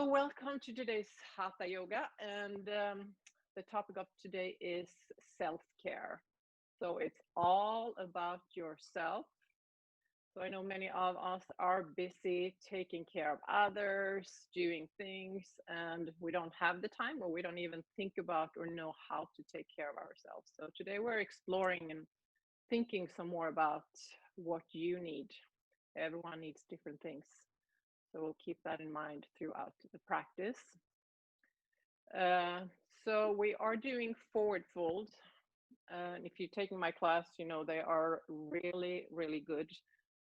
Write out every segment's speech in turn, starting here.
Welcome to today's Hatha Yoga, and the topic of today is self-care. So it's all about yourself. So I know many of us are busy taking care of others, doing things, and we don't have the time, or we don't even think about or know how to take care of ourselves. So today we're exploring and thinking some more about what you need. Everyone needs different things. So we'll keep that in mind throughout the practice. Uh, so we are doing forward fold. And if you're taking my class, you know they are really, really good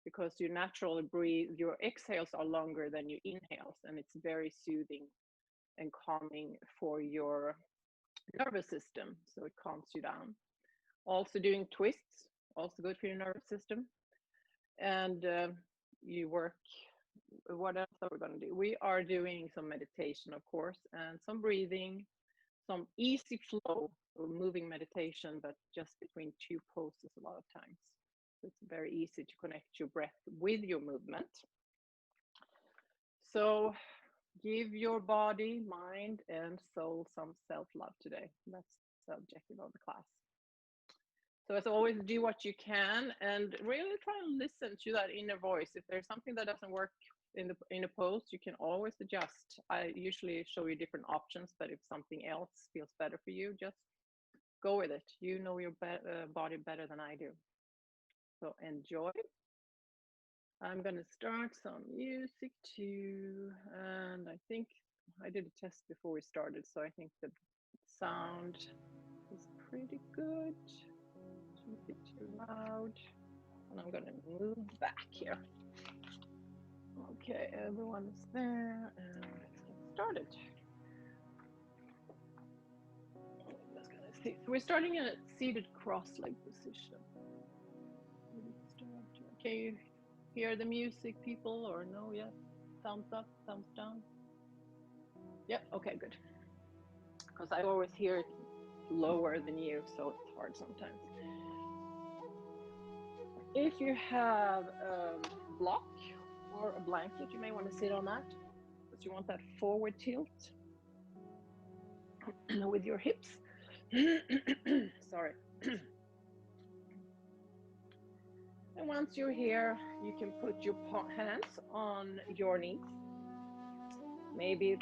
because you naturally breathe, your exhales are longer than your inhales, and it's very soothing and calming for your nervous system. So it calms you down. Also doing twists, also good for your nervous system. And you work. What else are we going to do? We are doing some meditation, of course, and some breathing, some easy flow or moving meditation, but just between two poses a lot of times. So it's very easy to connect your breath with your movement. So give your body, mind, and soul some self-love today. That's the objective of the class. So as always, do what you can and really try and listen to that inner voice. If there's something that doesn't work in a pose, you can always adjust. I usually show you different options, but if something else feels better for you, just go with it. You know your body better than I do. So enjoy. I'm going to start some music too. And I think I did a test before we started, so I think the sound is pretty good. Shouldn't be too loud. And I'm going to move back here. Okay, everyone is there, and let's get started. Just gonna see. So we're starting in a seated cross-leg position. Can you hear the music, people, or no yet? Thumbs up, thumbs down? Yep, okay, good. Because I always hear it lower than you, so it's hard sometimes. If you have a block or a blanket, you may want to sit on that, because you want that forward tilt with your hips. Sorry. And once you're here, you can put your hands on your knees. Maybe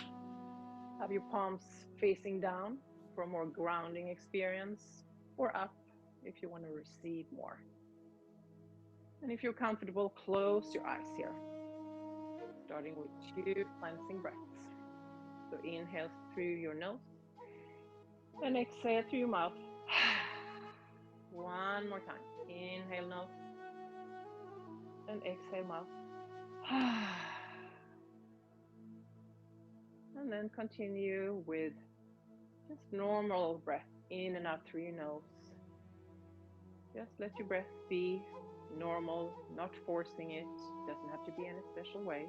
have your palms facing down for a more grounding experience, or up if you want to receive more. And if you're comfortable, close your eyes here, starting with 2 cleansing breaths. So inhale through your nose and exhale through your mouth. One more time. Inhale nose and exhale mouth. And then continue with just normal breath in and out through your nose. Just let your breath be normal, not forcing it. Doesn't have to be in a special way.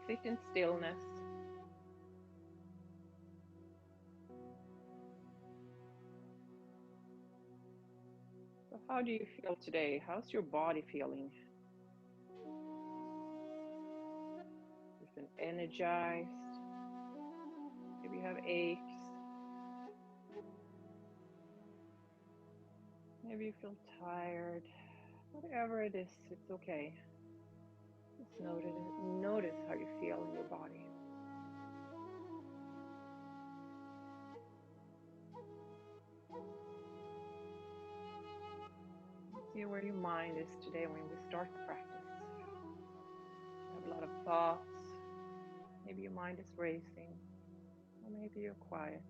Sit in stillness. So how do you feel today? How's your body feeling? You've been energized. Maybe you have aches. Maybe you feel tired. Whatever it is, it's okay. Just notice how you feel in your body. See where your mind is today when we start the practice. You have a lot of thoughts. Maybe your mind is racing, or maybe you're quiet.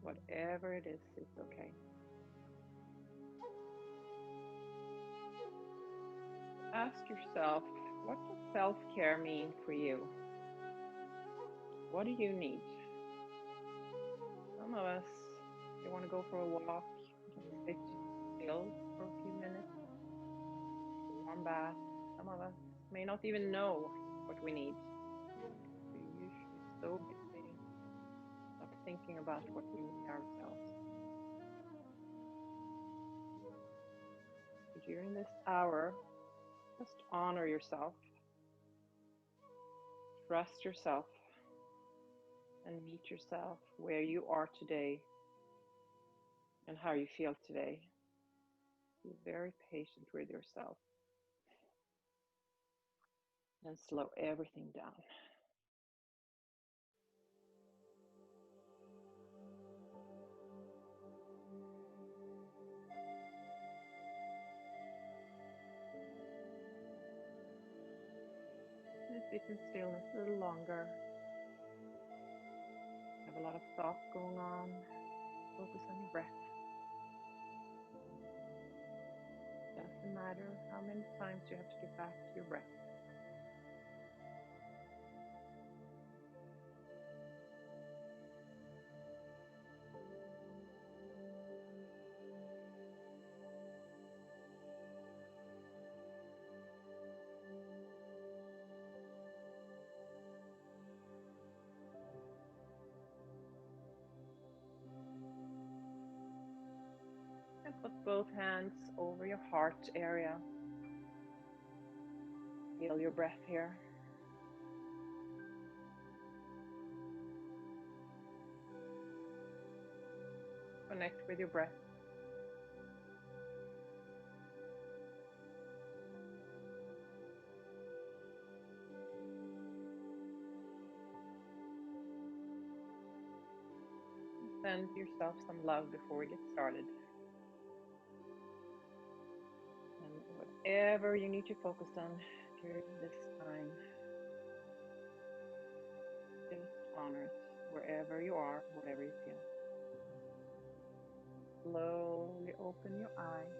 Whatever it is, it's okay. Ask yourself, what does self-care mean for you? What do you need? Some of us, you want to go for a walk, just sit still for a few minutes, warm bath. Some of us may not even know what we need. We're usually so busy, not thinking about what we need ourselves. During this hour, Just honor yourself, trust yourself, and meet yourself where you are today and how you feel today. Be very patient with yourself and slow everything down. And sit in stillness a little longer. Have a lot of thoughts going on. Focus on your breath. Doesn't matter how many times you have to get back to your breath. And put both hands over your heart area. Feel your breath here. Connect with your breath. Send yourself some love before we get started. And whatever you need to focus on during this time, just honor it wherever you are, whatever you feel. Slowly open your eyes.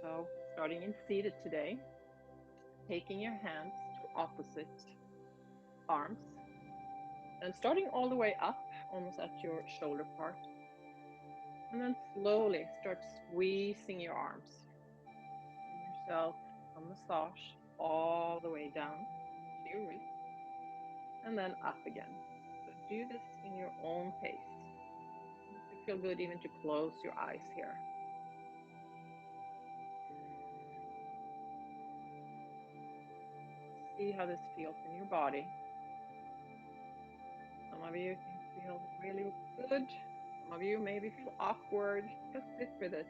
So, starting in seated today, taking your hands to opposite arms and starting all the way up, almost at your shoulder part. And then slowly start squeezing your arms. Give yourself a massage all the way down to your wrist and then up again. So do this in your own pace. It feel good even to close your eyes here. See how this feels in your body. Some of you can feel really good. Some of you maybe feel awkward. Just sit with it.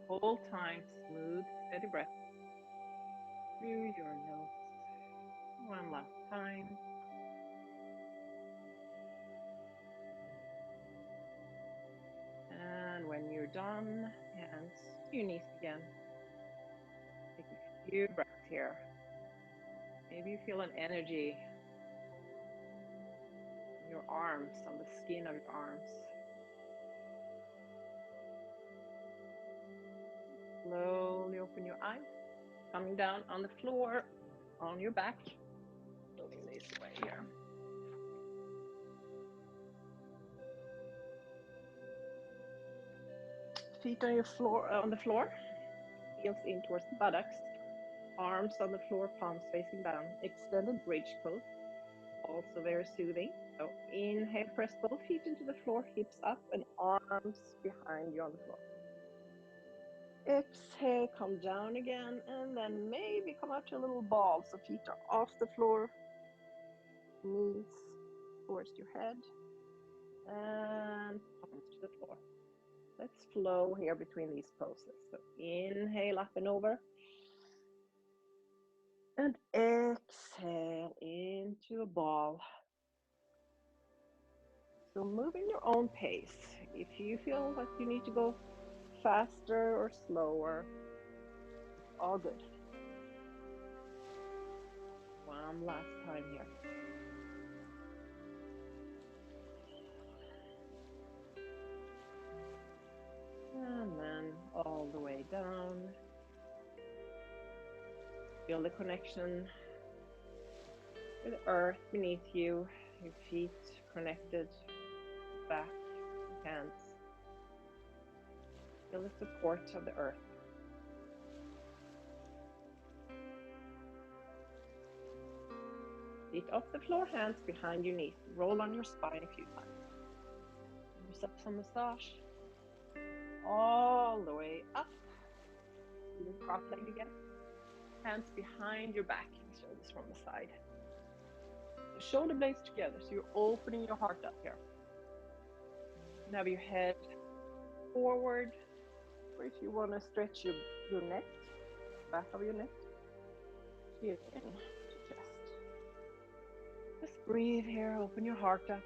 The whole time, smooth, steady breath through your nose. One last time. And when you're done, hands to your knees again. Take a few breaths here. Maybe you feel an energy in your arms, on the skin of your arms. Slowly open your eyes, coming down on the floor, on your back. Looking this way here. Feet on your floor, on the floor, heels in towards the buttocks, arms on the floor, palms facing down. Extended bridge pose, also very soothing. So inhale, press both feet into the floor, hips up and arms behind you on the floor. Exhale, come down again, and then maybe come out to a little ball. So feet are off the floor, knees towards your head, and palms to the floor. Let's flow here between these poses. So inhale up and over. And exhale into a ball. So move in your own pace. If you feel like you need to go faster or slower, it's all good. One last time here. And then all the way down. Feel the connection with the earth beneath you, your feet connected, back, hands. Feel the support of the earth. Feet off the floor, hands behind your knees. Roll on your spine a few times. Give yourself some massage. All the way up. Even cross-legged again. Hands behind your back. Show this from the side. The shoulder blades together, so you're opening your heart up here. And have your head forward. Or if you want to stretch your neck, back of your neck, chin to chest. Just breathe here, open your heart up.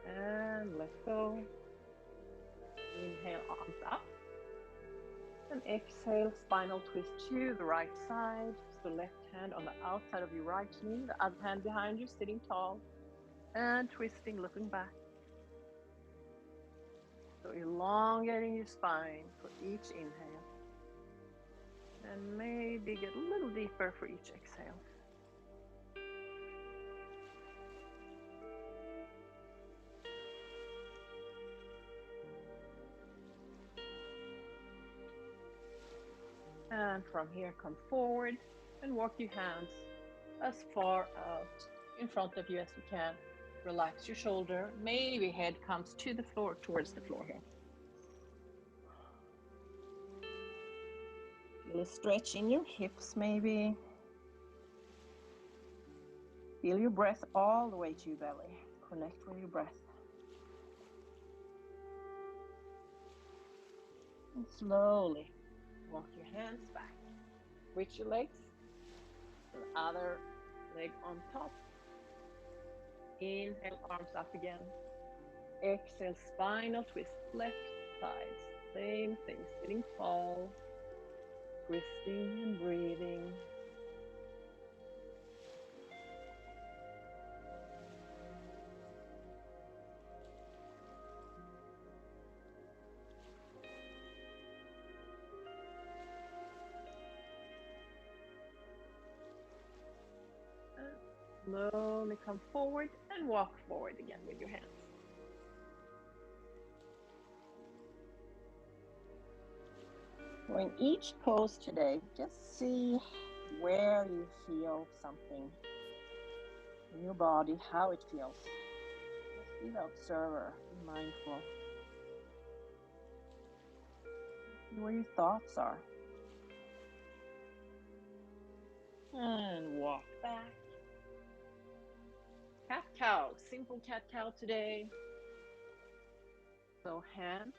And let go. Inhale, arms up. And exhale, spinal twist to the right side. So left hand on the outside of your right knee, the other hand behind you, sitting tall. And twisting, looking back. So elongating your spine for each inhale. And maybe get a little deeper for each exhale. And from here, come forward and walk your hands as far out in front of you as you can. Relax your shoulder. Maybe head comes to the floor, towards the floor here. Feel a stretch in your hips maybe. Feel your breath all the way to your belly. Connect with your breath. And slowly walk your hands back. Switch your legs. The other leg on top. Inhale, arms up again. Exhale, spinal twist, left side. Same thing, sitting tall. Twisting and breathing. Slowly come forward and walk forward again with your hands. So in each pose today, just see where you feel something in your body, how it feels. Just be the observer, be mindful. See where your thoughts are. And walk back. Cat-cow, simple cat-cow today. So hands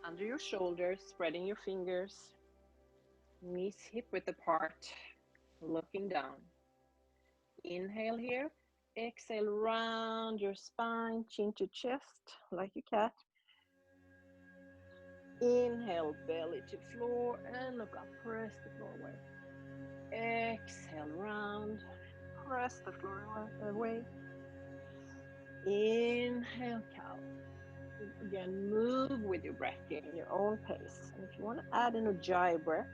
under your shoulders, spreading your fingers. Knees hip-width apart, looking down. Inhale here. Exhale, round your spine, chin to chest, like a cat. Inhale, belly to floor, and look up, press the floor away. Exhale, round, press the floor away. Inhale, cow. Again, move with your breath here in your own pace. And if you want to add an ujjayi breath,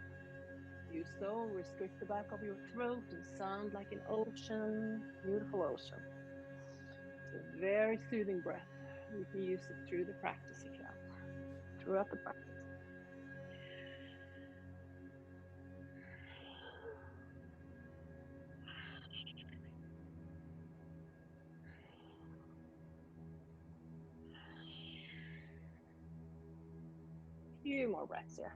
do so. Restrict the back of your throat and sound like an ocean, beautiful ocean. It's a very soothing breath. You can use it through the practice if you want, throughout the practice. A few more breaths here.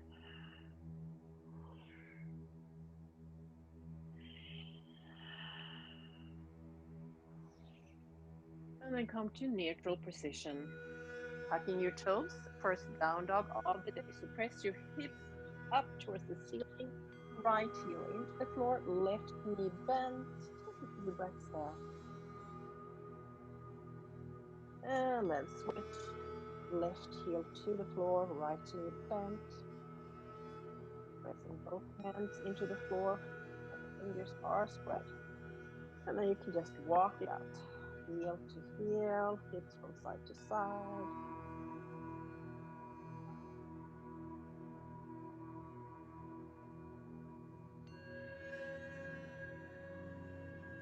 And then come to neutral position. Tucking your toes, first down dog of the day. So press your hips up towards the ceiling, right heel into the floor, left knee bent. Take a few breaths there. And then switch, left heel to the floor, right knee bent. Pressing both hands into the floor, and the fingers are spread. And then you can just walk it out. Heel to heel, hips from side to side.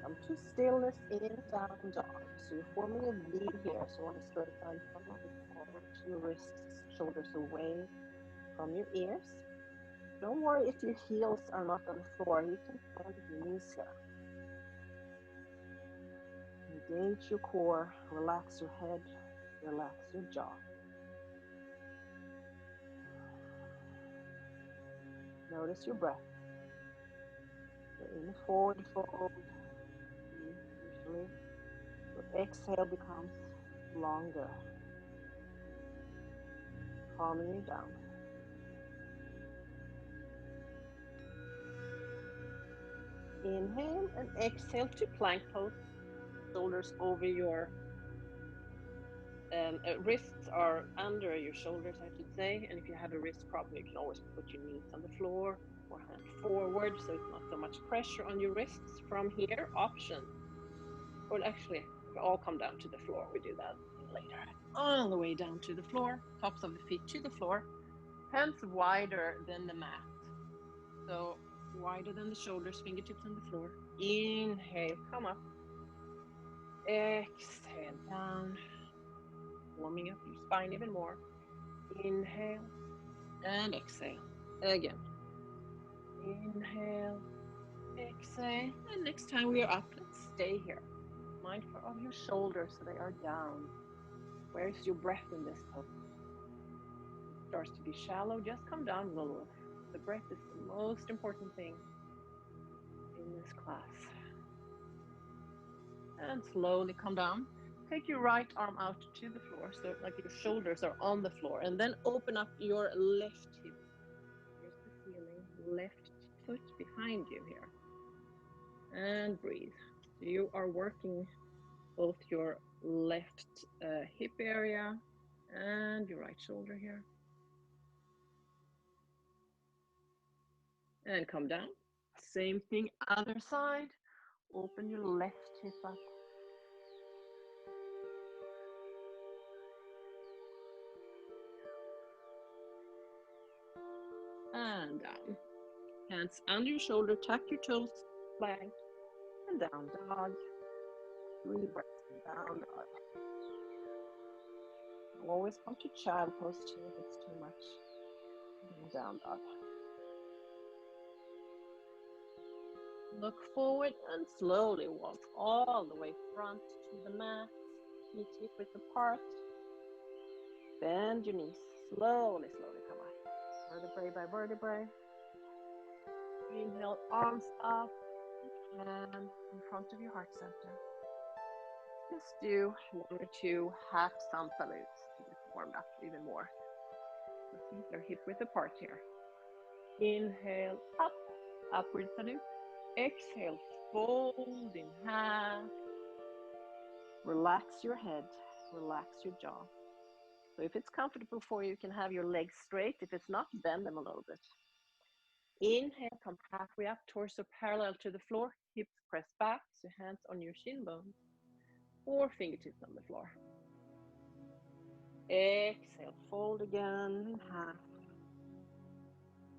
Come to stillness, in, down, dog. So you're forming a V here. So you want to straight line from your hips forward, your wrists, shoulders away from your ears. Don't worry if your heels are not on the floor. You can stand with your knees here. Engage your core, relax your head, relax your jaw. Notice your breath. So in the forward fold, usually your exhale becomes longer, calming you down. Inhale and exhale to plank pose. Shoulders over your wrists are under your shoulders, I should say. And if you have a wrist problem, you can always put your knees on the floor or hand forward, so it's not so much pressure on your wrists. From here, option. Or actually, if we all come down to the floor, we do that later. All the way down to the floor, tops of the feet to the floor, hands wider than the mat. So wider than the shoulders, fingertips on the floor. Inhale, come up. Exhale, down. Warming up your spine even more. Inhale and exhale. Again. Inhale, exhale. And next time we are up, let's stay here. Mindful of your shoulders so they are down. Where is your breath in this pose? If it starts to be shallow, just come down a little. The breath is the most important thing in this class. And slowly come down. Take your right arm out to the floor, so like your shoulders are on the floor, and then open up your left hip. Here's the ceiling, left foot behind you here. And breathe. So you are working both your left hip area and your right shoulder here. And come down. Same thing, other side. Open your left hip up. And down. Hands under your shoulder, tuck your toes, plank, and down dog. 3 breaths, down dog. Always come to child pose too if it's too much. And down dog. Look forward and slowly walk all the way front to the mat. Feet hip width apart. Bend your knees. Slowly, slowly come up. Vertebrae by vertebrae. Inhale, arms up. And in front of your heart center. Just do 1 or 2 half sun salutes to get warmed up even more. The feet are hip width apart here. Inhale, up, upward salute. Exhale, fold in half. Relax your head, relax your jaw. So if it's comfortable for you, you can have your legs straight. If it's not, bend them a little bit. Inhale, come halfway up, torso parallel to the floor, hips press back, so hands on your shin bones, or fingertips on the floor. Exhale, fold again in half.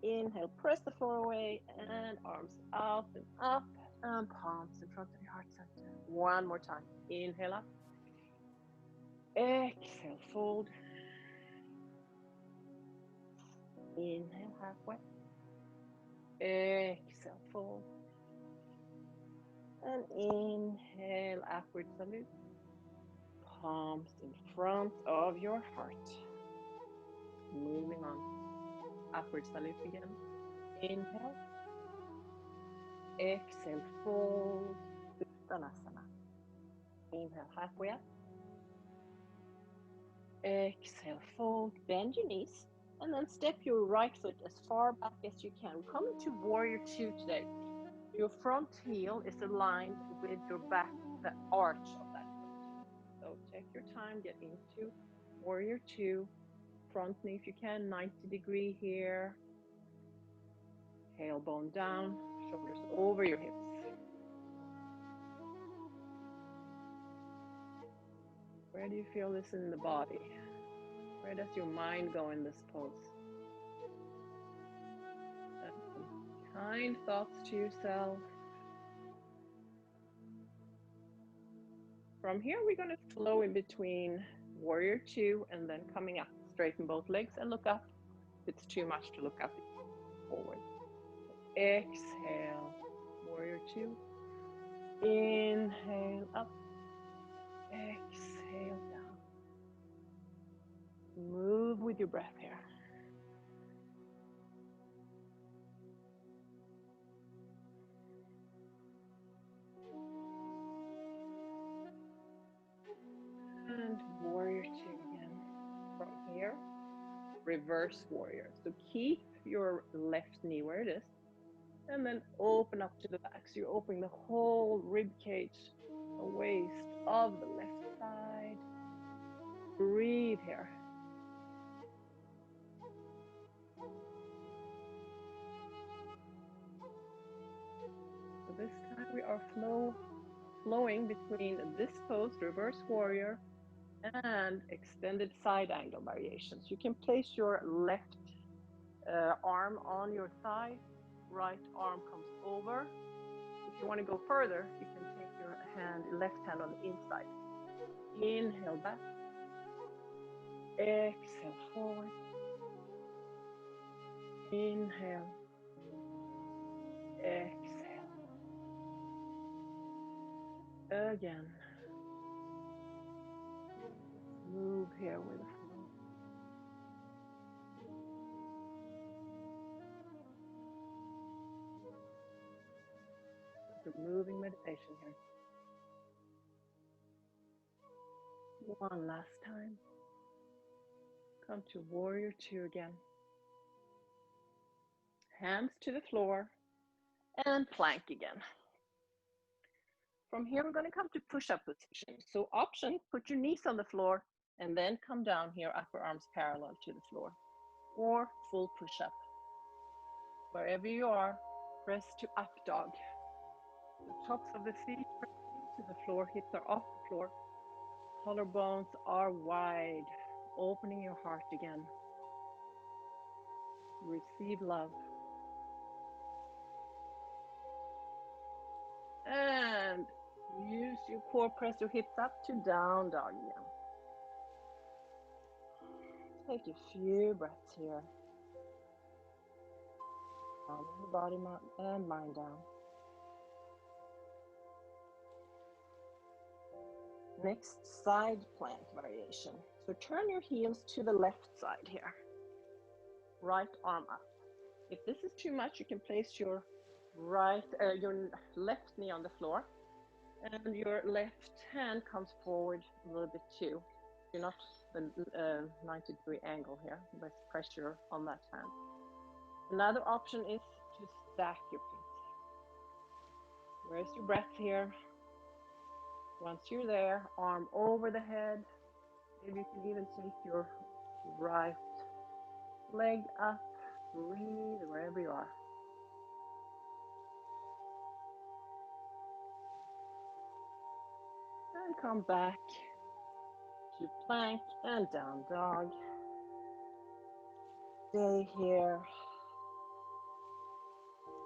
Inhale, press the floor away, and arms out and up, and palms in front of your heart center. 1 more time. Inhale up. Exhale, fold. Inhale, halfway. Exhale, fold. And inhale, upward salute. Palms in front of your heart. Moving on. Upward salute again. Inhale. Exhale, fold. Uttanasana. Inhale, halfway up. Exhale, fold. Bend your knees. And then step your right foot as far back as you can. Come into Warrior 2 today. Your front heel is aligned with your back, the arch of that foot. So take your time, get into Warrior 2. Front knee if you can, 90-degree here. Tailbone down, shoulders over your hips. Where do you feel this in the body? Where does your mind go in this pose? Some kind thoughts to yourself. From here, we're going to flow in between warrior two and then coming up. Straighten both legs and look up. If it's too much to look up, forward. Exhale, warrior two. Inhale up. Exhale down. Move with your breath here. And warrior two again. From here, reverse warrior. So keep your left knee where it is. And then open up to the back. So you're opening the whole rib cage, the waist of the left side. Breathe here. So this time we are flowing between this pose, reverse warrior, and extended side angle variations. You can place your left arm on your thigh, right arm comes over. If you want to go further, you can take your left hand on the inside. Inhale back. Exhale forward. Inhale. Exhale. Again. Move here with the flow. It's a moving meditation here. One last time. Come to warrior two again. Hands to the floor and plank again. From here, we're going to come to push-up position. So option, put your knees on the floor and then come down here, upper arms parallel to the floor. Or full push-up. Wherever you are, press to up dog. The tops of the feet press into the floor, hips are off the floor. Collarbones are wide, opening your heart again. Receive love. And use your core, press your hips up to down dog again. Take a few breaths here. Calming the body and mind down. Next, side plank variation. So turn your heels to the left side here. Right arm up. If this is too much, you can place your your left knee on the floor and your left hand comes forward a little bit too. You're not the 90-degree angle here, less pressure on that hand. Another option is to stack your feet. Where's your breath here? Once you're there, arm over the head. Maybe you can even take your right leg up. Breathe wherever you are. And come back to plank and down dog. Stay here.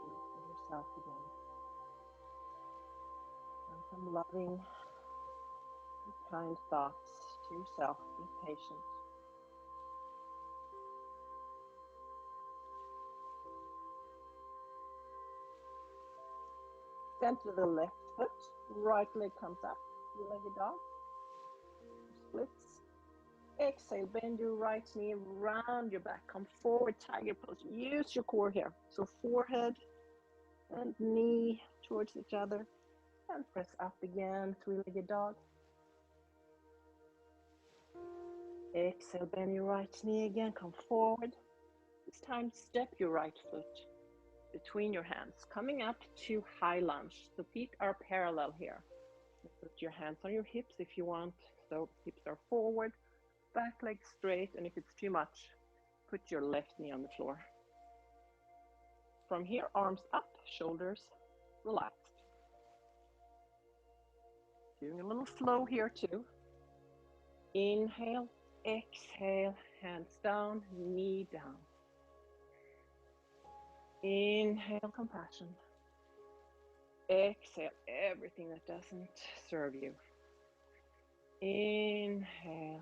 Listen yourself again. And some loving, kind thoughts to yourself. Be patient. Center the left foot. Right leg comes up. Two-legged dog. Splits. Exhale, bend your right knee round your back. Come forward, tiger pose. Use your core here. So forehead and knee towards each other. And press up again, three-legged dog. Exhale, bend your right knee again. Come forward. This time, step your right foot between your hands. Coming up to high lunge. So feet are parallel here. Put your hands on your hips if you want. So hips are forward. Back leg straight, and if it's too much, put your left knee on the floor. From here, arms up, shoulders relaxed. Doing a little flow here too. Inhale, exhale, hands down, knee down. Inhale, compassion. Exhale, everything that doesn't serve you. Inhale.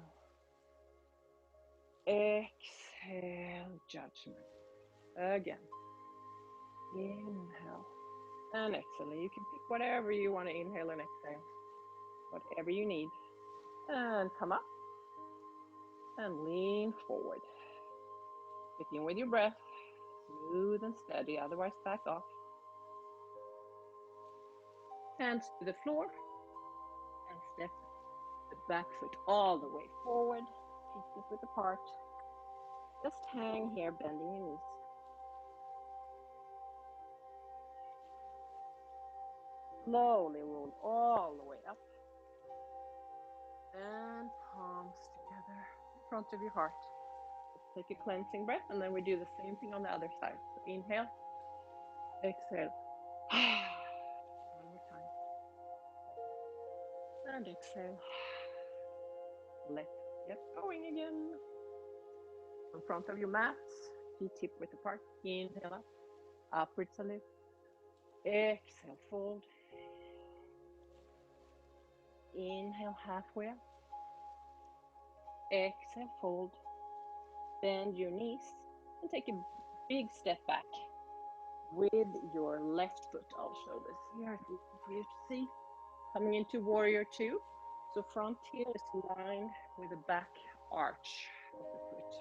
Exhale, judgment. Again. Inhale and exhale. You can pick whatever you want to inhale and exhale. Whatever you need. And come up. And lean forward. Begin with your breath. Smooth and steady, otherwise back off. Hands to the floor. And step the back foot all the way forward. Feet hip width apart. Just hang here, bending your knees. Slowly roll all the way up. And palms together in front of your heart. Let's take a cleansing breath, and then we do the same thing on the other side. So inhale, exhale. One more time. And exhale. Let's get going again. In front of your mats, feet hip width apart. Inhale up, upwards a lift. Exhale, fold. Inhale, halfway up. Exhale, fold. Bend your knees and take a big step back with your left foot. I'll show this here, it's easy for you to see. Coming into warrior two. So front heel is lined with the back arch of the foot.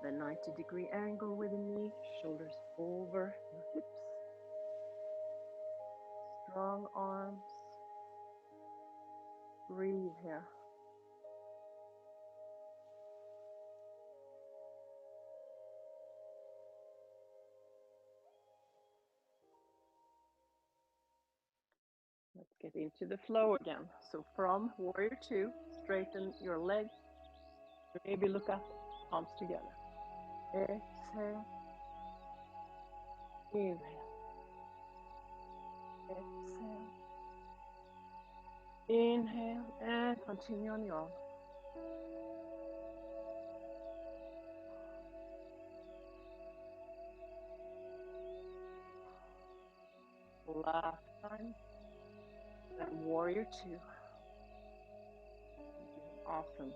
The 90-degree angle with the knee, shoulders over your hips. Strong arms. Breathe here. Let's get into the flow again. So from warrior two, straighten your legs. Maybe look up, palms together. Exhale. Inhale. Exhale. Inhale and continue on your own. Last time. Then warrior two. You're doing awesome.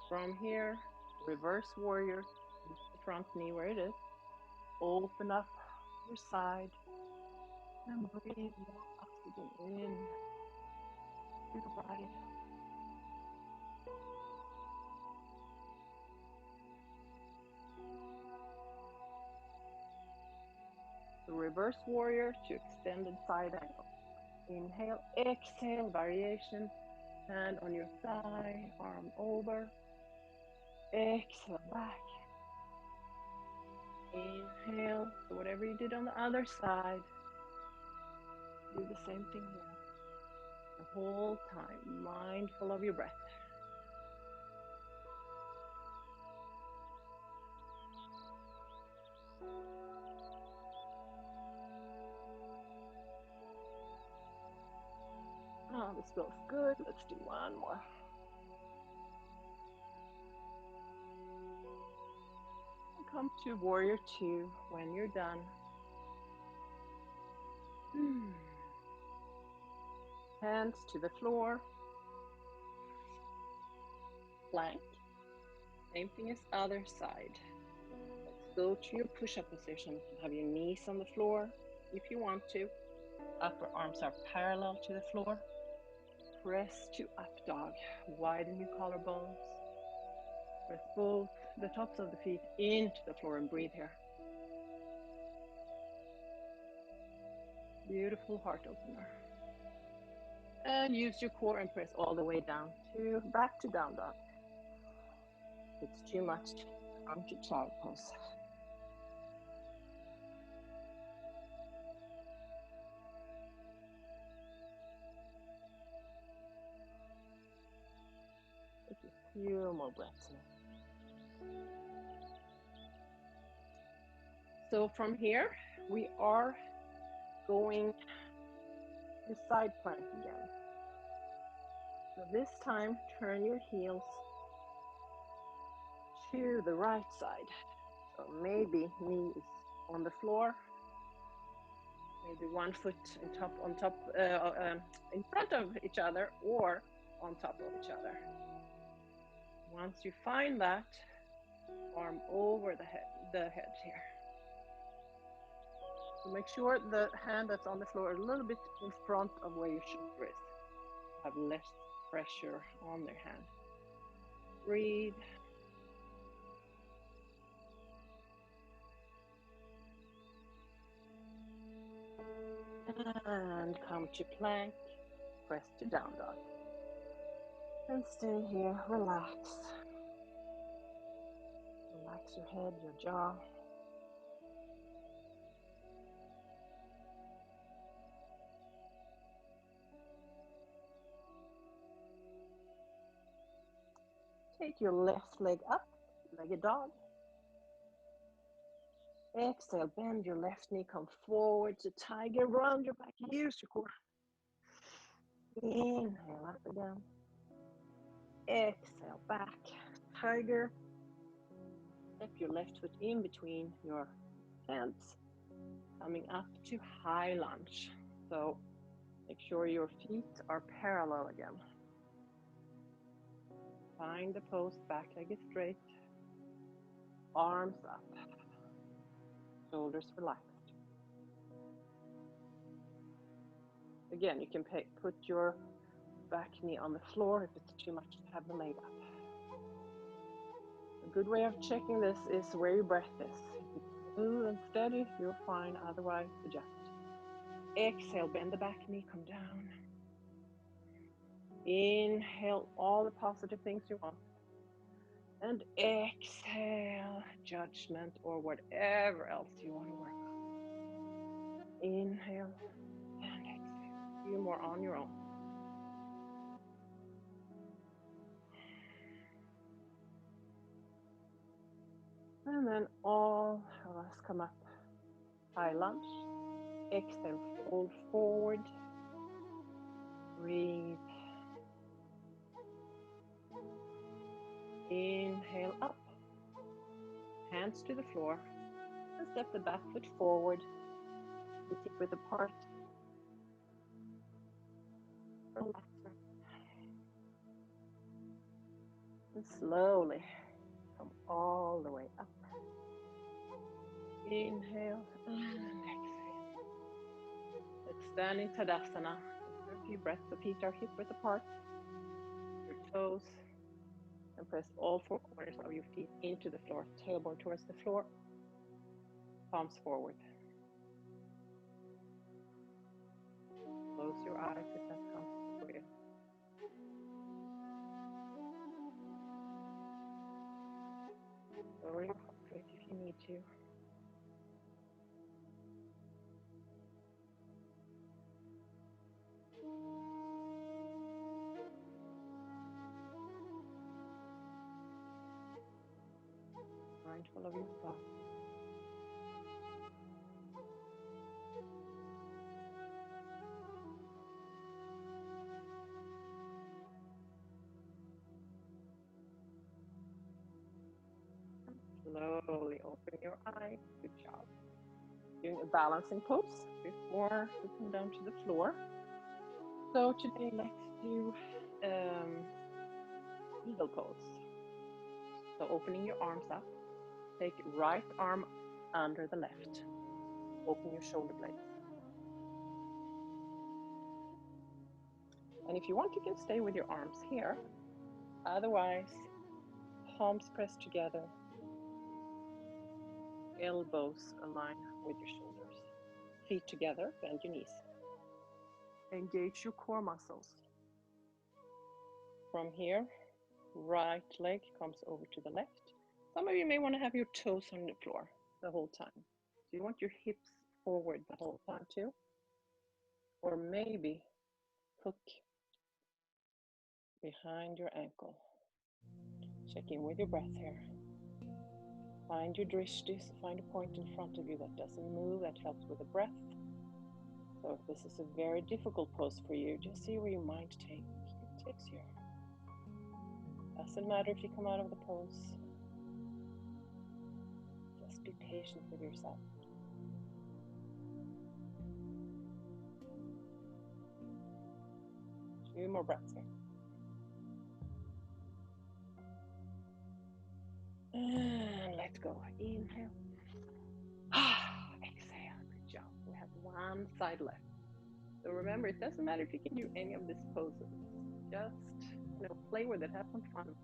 From here, reverse warrior. Keep the front knee where it is. Open up your side. And breathe more oxygen in to your body. The reverse warrior to extended side angle. Inhale, exhale, variation. Hand on your thigh, arm over. Exhale, back. Inhale. So whatever you did on the other side, do the same thing here. The whole time, mindful of your breath. Oh, this feels good. Let's do one more. And come to warrior two when you're done. Hands to the floor. Plank. Same thing as other side. Let's go to your push-up position. Have your knees on the floor if you want to. Upper arms are parallel to the floor. Press to up dog. Widen your collarbones. Press both the tops of the feet into the floor and breathe here. Beautiful heart opener. And use your core and press all the way down to back to down dog. It's too much. Come to child pose. Take a few more breaths here. So from here, we are going to side plank again. So this time, turn your heels to the right side. So maybe knees on the floor. Maybe one foot in front of each other or on top of each other. Once you find that, arm over the head here. So make sure the hand that's on the floor is a little bit in front of where your shoulder is. Have less pressure on their hand. Breathe. And come to plank. Press to down dog. And stay here, relax. Relax your head, your jaw. Take your left leg up, legged dog. Exhale, bend your left knee, come forward to tiger, round your back, use your core. Inhale, up again. Exhale, back, tiger. Step your left foot in between your hands, coming up to high lunge. So make sure your feet are parallel again. Find the pose, back leg is straight, arms up, shoulders relaxed. Again, you can put your back knee on the floor if it's too much to have the leg up. A good way of checking this is where your breath is. If it's smooth and steady, you're fine, otherwise adjust. Exhale, bend the back knee, come down. Inhale all the positive things you want. And exhale, judgment or whatever else you want to work on. Inhale and exhale. A few more on your own. And then all of us come up, high lunge. Exhale, fold forward. Breathe. Inhale up. Hands to the floor. And step the back foot forward. Feet hip width apart. Relax. And slowly come all the way up. Inhale and exhale. Let's stand in Tadasana for a few breaths. The feet are hip width apart. Your toes. And press all four corners of your feet into the floor. Tailbone towards the floor. Palms forward. Close your eyes if that's comfortable for you. Lower your heart rate if you need to. Mindful of your thoughts. Slowly open your eyes. Good job. Doing a balancing pose before we come down to the floor. So today let's do eagle pose. So opening your arms up. Take right arm under the left. Open your shoulder blades. And if you want, you can stay with your arms here. Otherwise, palms pressed together. Elbows align with your shoulders. Feet together, bend your knees. Engage your core muscles. From here, right leg comes over to the left. Some of you may want to have your toes on the floor the whole time. So you want your hips forward the whole time too. Or maybe hook behind your ankle. Check in with your breath here. Find your drishtis, find a point in front of you that doesn't move, that helps with the breath. So if this is a very difficult pose for you, just see where your mind takes you. Doesn't matter if you come out of the pose. Just be patient with yourself. few more breaths here. And let go. Inhale. Exhale. Good job. We have one side left. So remember, it doesn't matter if you can do any of these poses. Just play with it. Have some fun.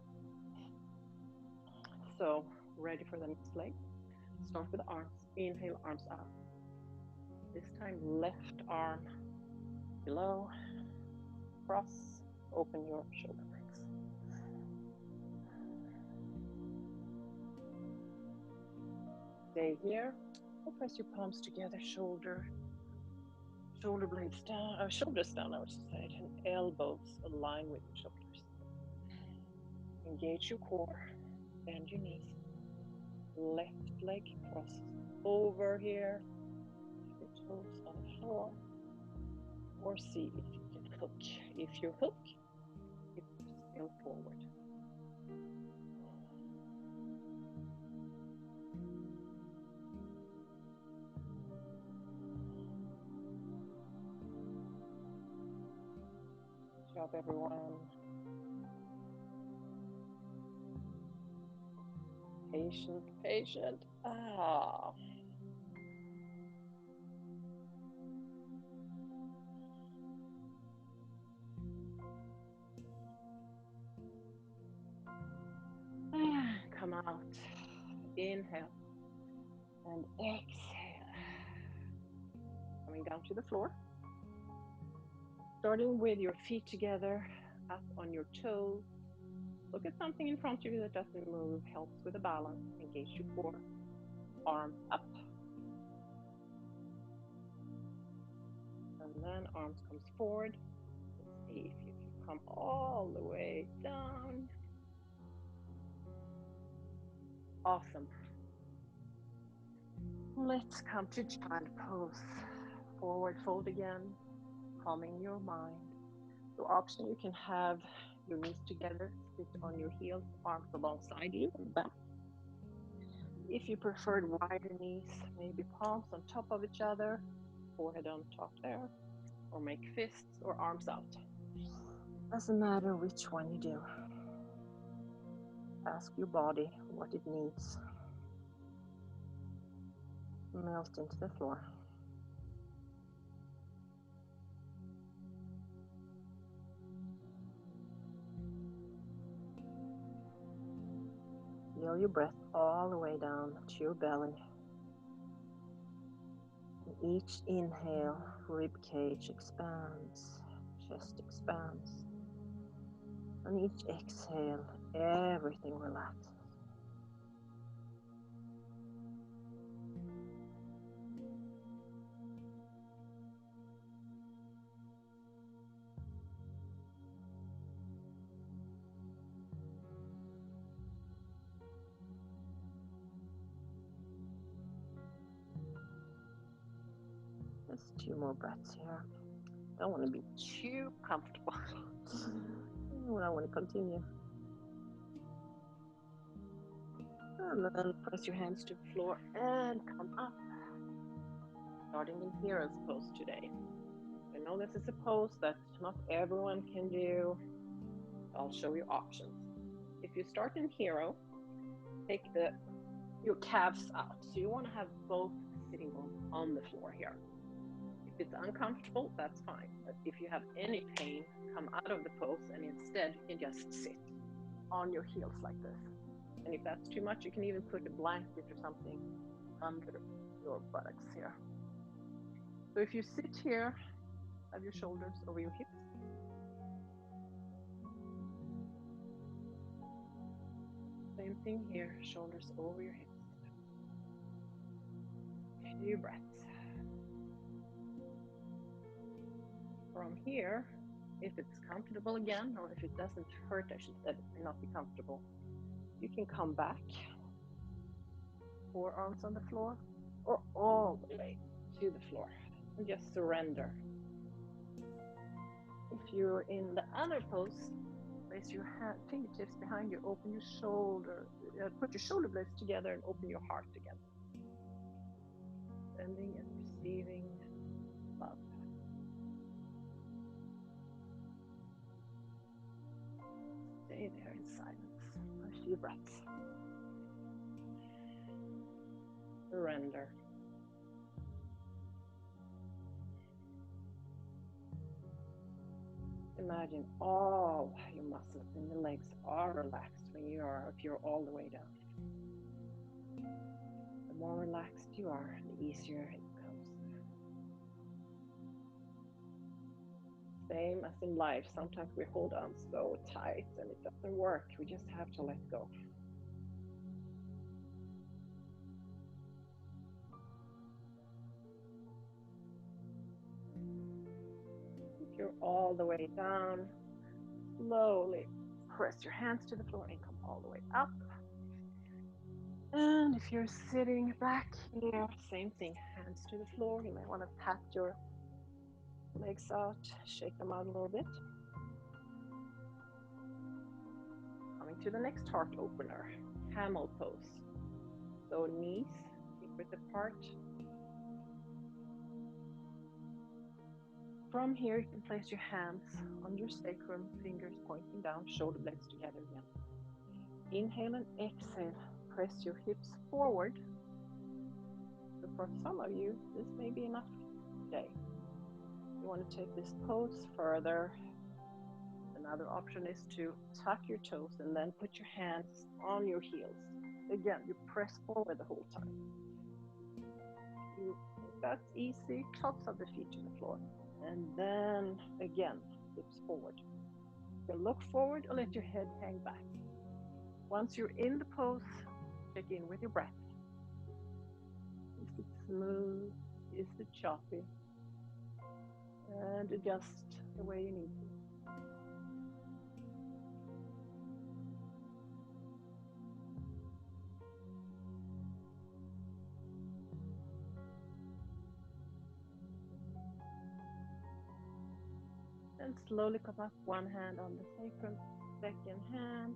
So ready for the next leg? Start with arms. Inhale, arms up. This time, left arm below. Cross. Open your shoulder blades. Stay here. Or press your palms together. Shoulder blades down. Shoulders down, I would say, and elbows align with your shoulders. Engage your core. Bend your knees. Left leg crosses over here. Your toes on the floor. Or see if you can hook. If you hook, it's still forward. Good job, everyone. Patient. Come out. Inhale. And exhale. Coming down to the floor. Starting with your feet together, up on your toes. Look at something in front of you that doesn't move. Helps with the balance. Engage your core. Arms up. And then arms comes forward. Let's see if you can come all the way down. Awesome. Let's come to child pose. Forward fold again, calming your mind. So option, you can have your knees together, sit on your heels, arms alongside you and back. If you preferred wider knees, maybe palms on top of each other, forehead on top there, or make fists or arms out. Doesn't matter which one you do. Ask your body what it needs. Melt into the floor. Feel your breath all the way down to your belly. And each inhale, rib cage expands, chest expands. And each exhale, everything relaxes. Just 2 more breaths here. Don't want to be too comfortable. I want to continue. And then press your hands to the floor and come up. Starting in hero's pose today. I know this is a pose that not everyone can do. I'll show you options. If you start in hero, take your calves out. So you want to have both sitting on the floor here. If it's uncomfortable, that's fine. But if you have any pain, come out of the pose and instead you can just sit on your heels like this. And if that's too much, you can even put a blanket or something under your buttocks here. So if you sit here, have your shoulders over your hips. Same thing here, shoulders over your hips. A few breaths. From here, if it's comfortable again, or if it doesn't hurt, I should say, not be comfortable, you can come back, forearms on the floor, or all the way to the floor, and just surrender. If you're in the other pose, place your fingertips behind you, open your shoulder, put your shoulder blades together and open your heart again. Sending and receiving love. Stay there in silence for a few breaths. Surrender. Imagine all your muscles in the legs are relaxed if you're all the way down. The more relaxed you are, the easier it becomes. Same as in life, sometimes we hold on so tight and it doesn't work. We just have to let go. If you're all the way down, slowly press your hands to the floor and come all the way up. And if you're sitting back here, same thing, hands to the floor. You may want to pat your legs out, shake them out a little bit. Coming to the next heart opener, camel pose. So knees hip width apart. From here, you can place your hands on your sacrum, fingers pointing down, shoulder blades together again. Inhale and exhale. Press your hips forward. So for some of you, this may be enough today. You want to take this pose further. Another option is to tuck your toes and then put your hands on your heels. Again, you press forward the whole time. If that's easy, tops of the feet to the floor. And then again, hips forward. You look forward or let your head hang back. Once you're in the pose, check in with your breath. Is it smooth? Is it choppy? And adjust the way you need to. And slowly come up, one hand on the sacrum, second hand,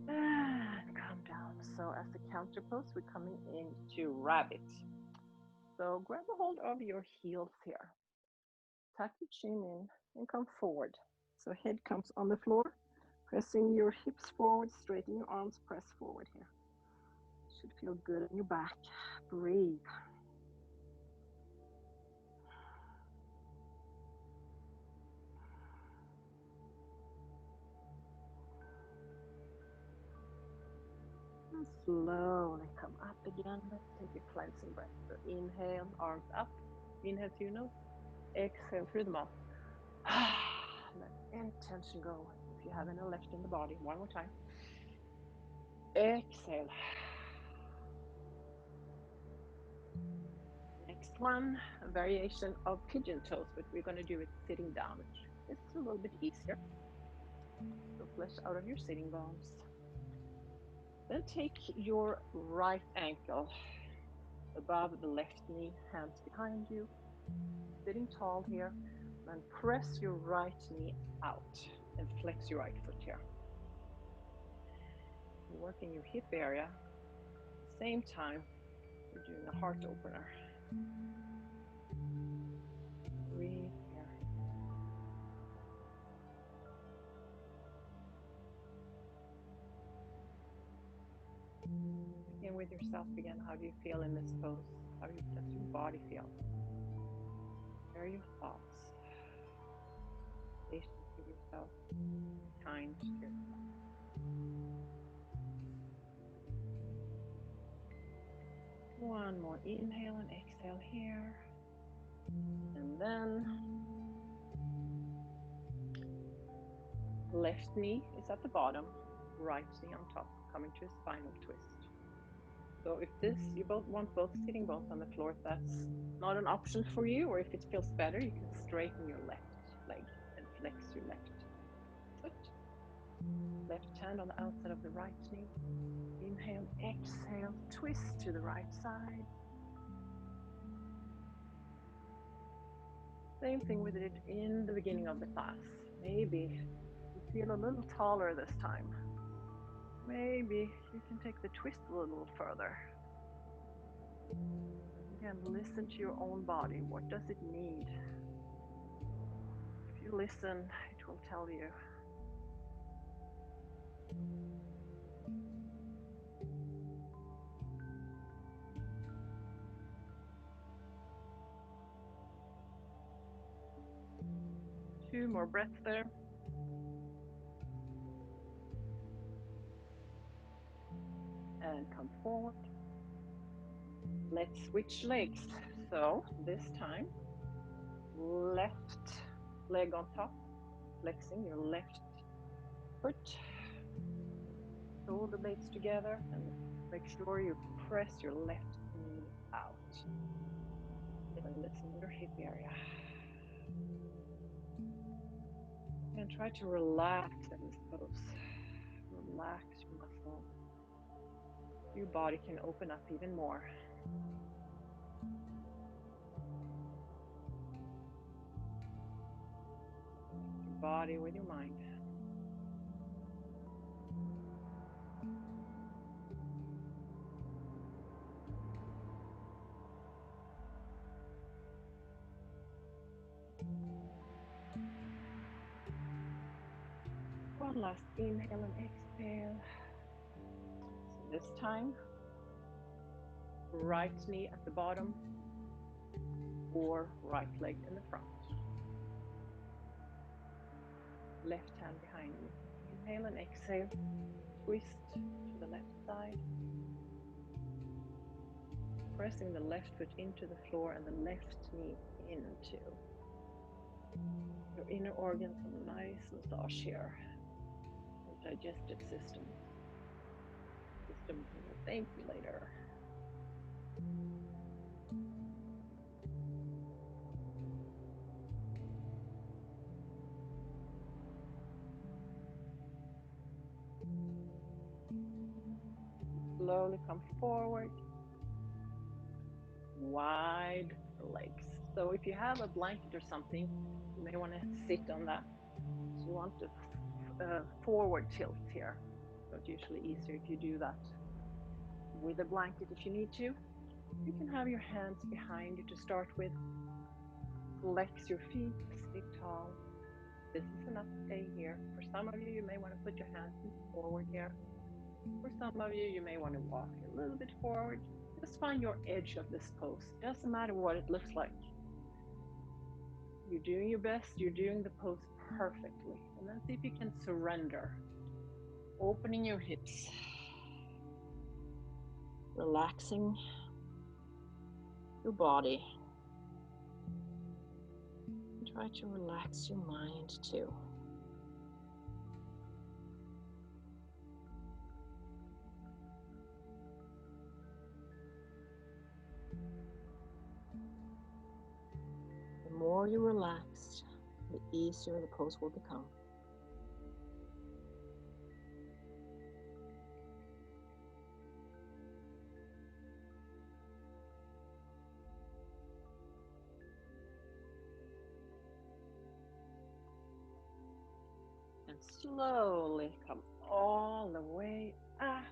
and come down. So as a counter pose, we're coming into rabbit. So grab a hold of your heels here. Tuck your chin in and come forward. So head comes on the floor, pressing your hips forward, straighten your arms, press forward here. Should feel good in your back. Breathe. And slowly come up again. Let's take a cleansing breath. So inhale, arms up. Inhale through your nose. Exhale through the mouth. Let any tension go if you have any left in the body. One more time. Exhale. Next one, a variation of pigeon toes, but we're going to do it sitting down, which is a little bit easier. So flesh out of your sitting bones. Then take your right ankle above the left knee, hands behind you, sitting tall here, and press your right knee out and flex your right foot here. You're working your hip area. At the same time, we're doing a heart opener. Breathe here. Begin with yourself again. How do you feel in this pose? How does your body feel? Where are your thoughts? Patient with yourself. Kind to yourself. One more inhale and exhale here. And then left knee is at the bottom, right knee on top, coming to a spinal twist. So if you want both sitting bones on the floor, if that's not an option for you, or if it feels better, you can straighten your left leg and flex your left foot. Left hand on the outside of the right knee. Inhale, exhale, twist to the right side. Same thing we did in the beginning of the class. Maybe you feel a little taller this time. Maybe you can take the twist a little further. Again, listen to your own body. What does it need? If you listen, it will tell you. 2 more breaths there. And come forward. Let's switch legs. So this time, left leg on top, flexing your left foot, shoulder blades together, and make sure you press your left knee out. And listen to your hip area. And try to relax in this pose. Relax your muscle. Your body can open up even more. Your body with your mind. One last inhale and exhale. So this time, right knee at the bottom or right leg in the front. Left hand behind you. Inhale and exhale. Twist to the left side. Pressing the left foot into the floor and the left knee into your inner organs. A nice massage here. Your digestive system. System will thank you later. Slowly come forward. Wide legs. So if you have a blanket or something, you may want to sit on that. So you want to forward tilt here. So it's usually easier if you do that with a blanket if you need to. You can have your hands behind you to start with. Flex your feet, sit tall. This is enough to stay here. For some of you, you may want to put your hands forward here. For some of you, you may want to walk a little bit forward. Just find your edge of this pose. Doesn't matter what it looks like. You're doing your best. You're doing the pose perfectly. And then see if you can surrender. Opening your hips. Relaxing your body. And try to relax your mind too. The more you relax, the easier the pose will become. And slowly come all the way up.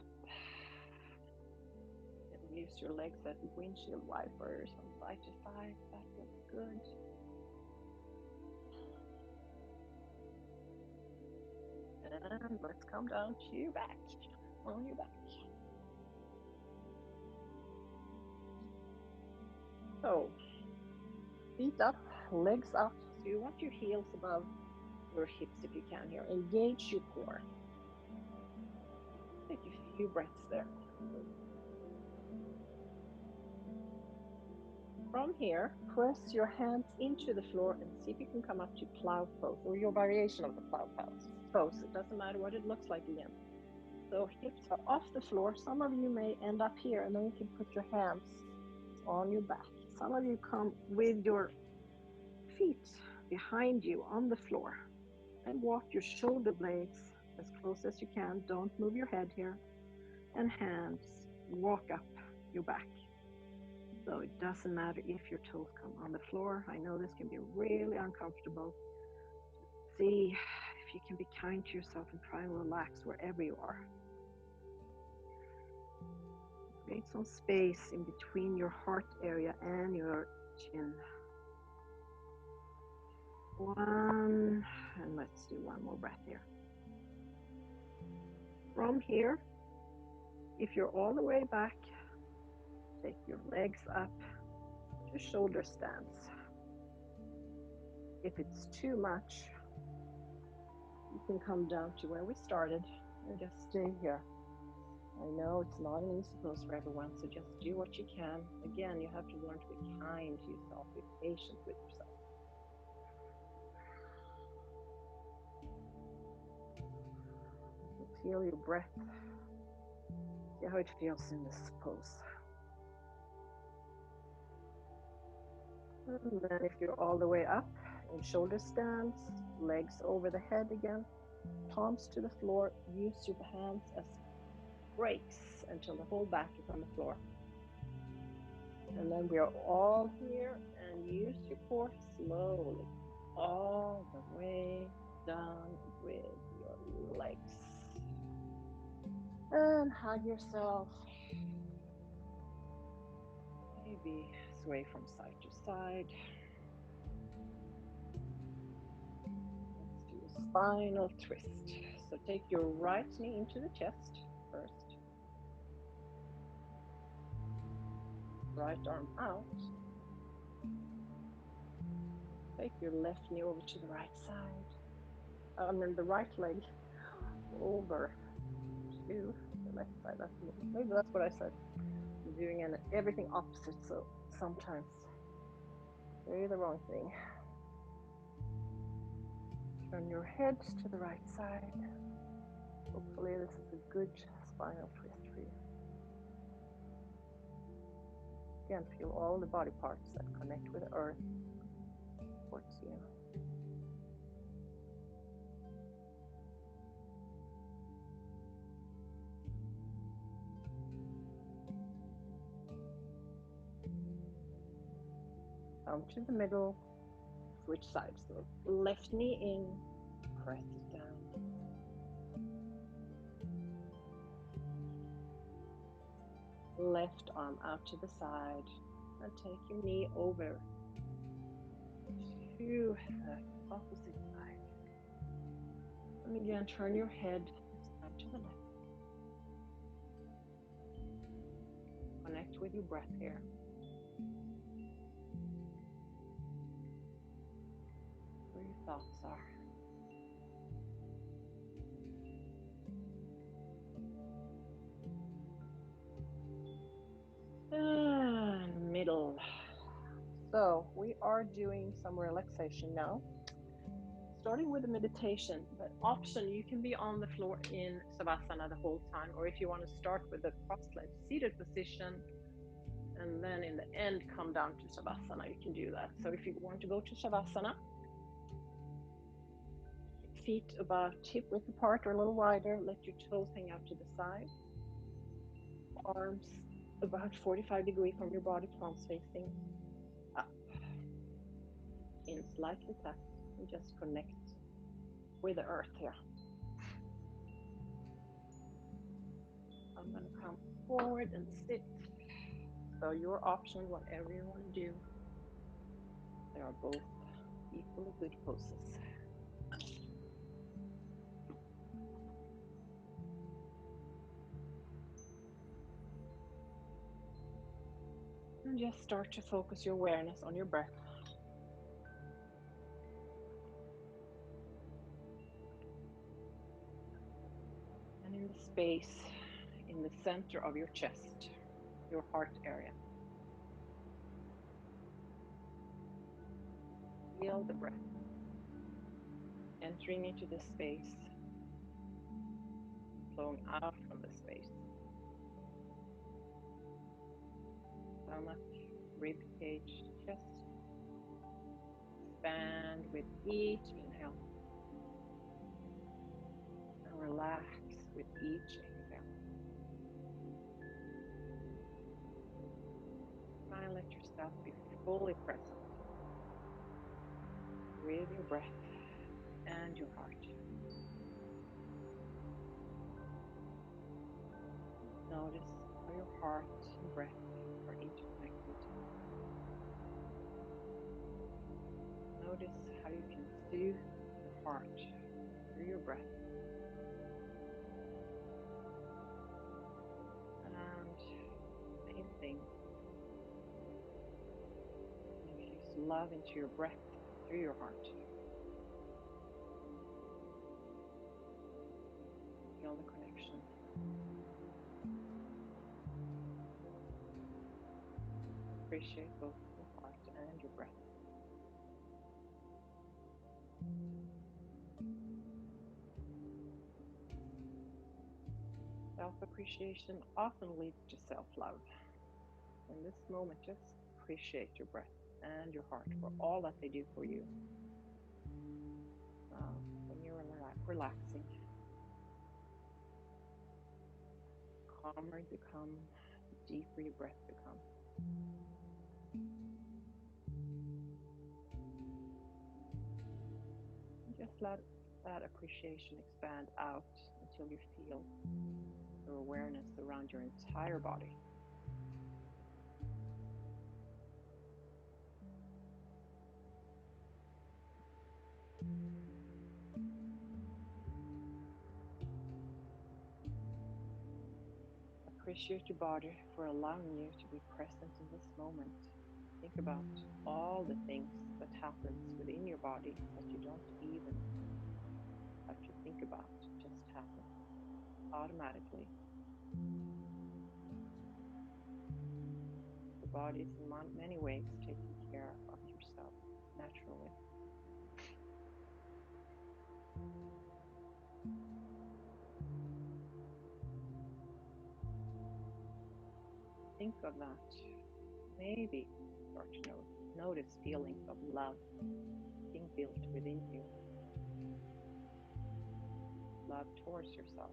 And use your legs as windshield wipers from side to side. That looks good. And let's come down to your back. On your back. So, feet up, legs up. So you want your heels above your hips if you can here. Engage your core. Take a few breaths there. From here, press your hands into the floor and see if you can come up to plow pose or your variation of the plow pose. It doesn't matter what it looks like again. So hips are off the floor. Some of you may end up here and then you can put your hands on your back. Some of you come with your feet behind you on the floor and walk your shoulder blades as close as you can. Don't move your head here. And hands walk up your back. So it doesn't matter if your toes come on the floor. I know this can be really uncomfortable. See if you can be kind to yourself and try and relax wherever you are. Create some space in between your heart area and your chin. One, and let's do one more breath here. From here, if you're all the way back, take your legs up to shoulder stance. If it's too much, You can come down to where we started and just stay here. I know it's not an easy pose for everyone, so just do what you can. Again, you have to learn to be kind to yourself, be patient with yourself. Feel your breath. See how it feels in this pose. And then if you're all the way up in shoulder stance, legs over the head again, palms to the floor, use your hands as brakes until the whole back is on the floor. And then we are all here, and use your core slowly, all the way down with your legs. And hug yourself. Maybe sway from side to side. Let's do a spinal twist. So take your right knee into the chest first. Right arm out. Take your left knee over to the right side. The right leg over to the left side. Maybe that's what I said. I'm doing everything opposite, so sometimes say the wrong thing. Turn your head to the right side. Hopefully this is a good spinal twist for you. Again, feel all the body parts that connect with the earth towards you. Come to the middle, switch sides. So left knee in, press it down. Left arm out to the side, and take your knee over to the opposite side. And again, turn your head side to the left. Connect with your breath here. Where your thoughts are. And middle. So we are doing some relaxation now. Starting with a meditation, but option, you can be on the floor in Savasana the whole time, or if you want to start with a cross-legged seated position, and then in the end come down to Savasana, you can do that. So if you want to go to Savasana, feet about hip width apart or a little wider, let your toes hang out to the side, arms about 45 degrees from your body, palms facing up, in slightly tucked, and just connect with the earth here. I'm going to come forward and sit. So your option, whatever you want to do. They are both equally good poses. And just start to focus your awareness on your breath. And in the space in the center of your chest, your heart area. Feel the breath entering into this space, flowing out from the space. Stomach, rib cage, chest. Expand with each inhale. And relax with each exhale. Try and let yourself be fully present with your breath and your heart. Notice how your heart and breath are interconnected. Notice how you can soothe your heart through your breath. And same thing. Infuse love into your breath through your heart. appreciate both your heart and your breath. Self-appreciation often leads to self-love. In this moment, just appreciate your breath and your heart for all that they do for you. When you're relaxing, calmer you become, the deeper your breath becomes. Just let that appreciation expand out until you feel your awareness around your entire body. Appreciate your body for allowing you to be present in this moment. Think about all the things that happens within your body that you don't even have to think about, just happen automatically. The body is in many ways taking care of yourself naturally. Think of that. Maybe start to notice feelings of love being built within you. Love towards yourself.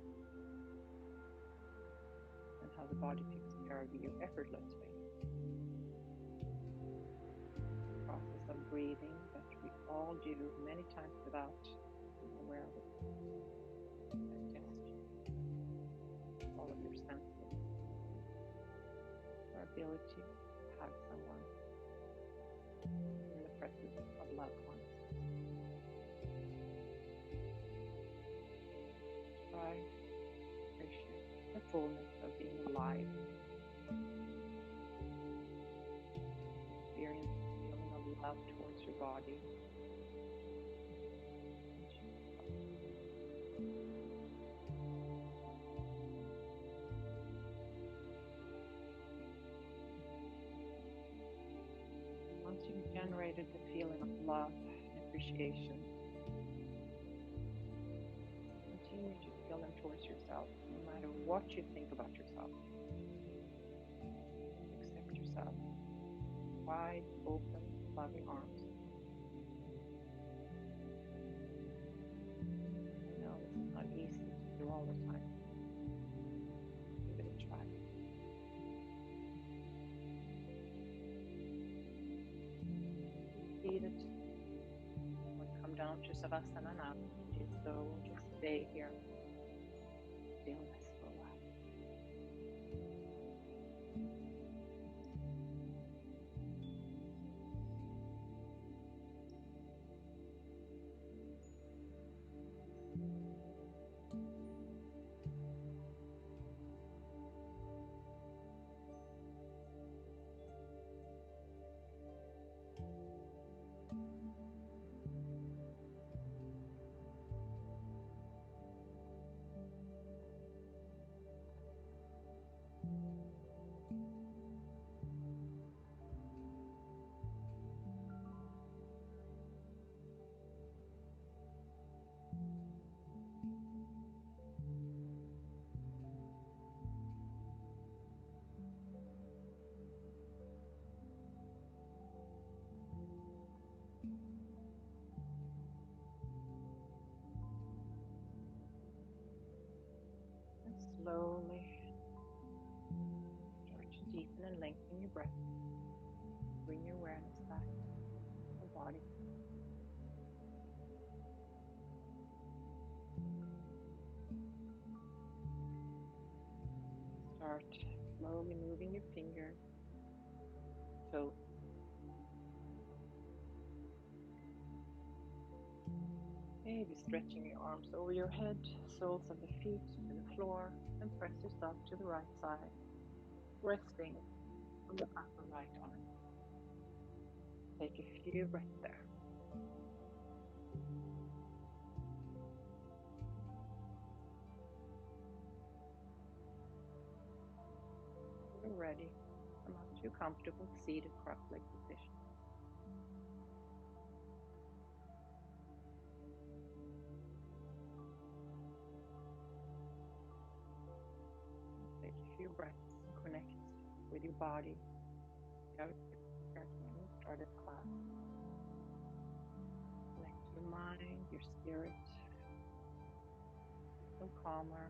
And how the body takes care of you effortlessly. The process of breathing that we all do many times without being aware of it. Digest all of your senses. Our ability to have someone in the presence of loved ones. Try to appreciate the fullness of being alive. Experience the feeling of love towards your body. Once you've generated the feeling of love and appreciation, continue to feel them towards yourself, no matter what you think about yourself. Accept yourself. Wide, open, loving arms. No, it's not easy to do all the time. Give it a try. Feel it. Or come down to Savasana now. Do so. Just stay here. Stillness for a while. And slowly start to deepen and lengthen your breath. Bring your awareness back to the body. Start slowly moving your fingers, toes, maybe stretching your arms over your head, soles of the feet to the floor, and press yourself to the right side, resting on the upper right arm. Take a few breaths there. When you're ready, Come up to a comfortable seated cross-leg position. Take a few breaths, connect with your body. Start this class. Connect your mind, your spirit. Feel calmer,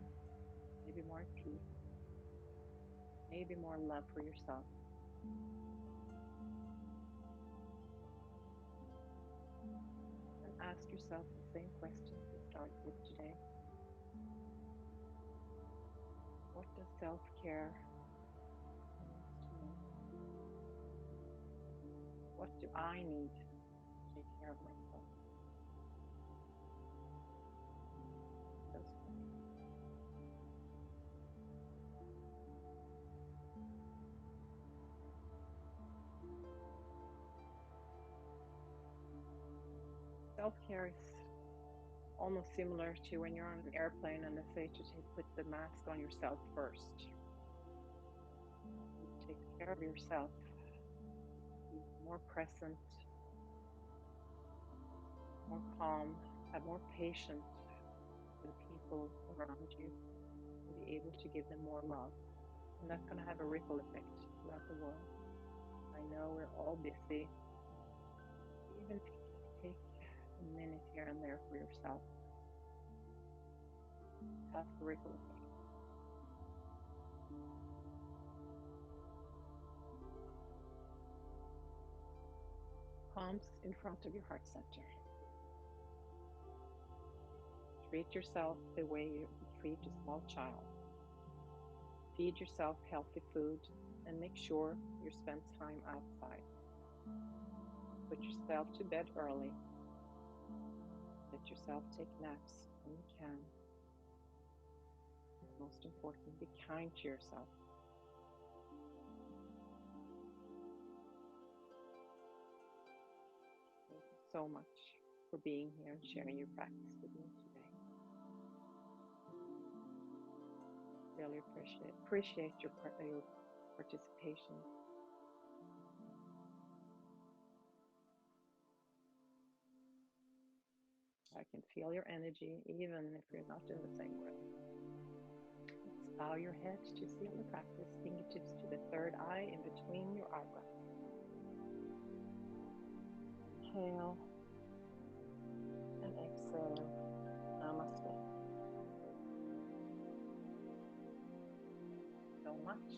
maybe more at peace, maybe more love for yourself. And ask yourself the same questions we started with today. What does self-care mean to me? What do I need to take care of myself? Those questions. Self-care is almost similar to when you're on an airplane and they say to put the mask on yourself first. You take care of yourself, be more present, more calm, have more patience with the people around you, and be able to give them more love. And that's going to have a ripple effect throughout the world. I know we're all busy. Even take a minute here and there for yourself. It has a ripple effect. Palms in front of your heart center. Treat yourself the way you treat a small child. Feed yourself healthy food and make sure you spend time outside. Put yourself to bed early. Let yourself take naps when you can. Most important, be kind to yourself. Thank you so much for being here and sharing your practice with me today. Really appreciate your participation. I can feel your energy even if you're not in the same room. Let's bow your head to seal the practice, fingertips to the third eye in between your eyebrows. Inhale and exhale. Namaste. So much.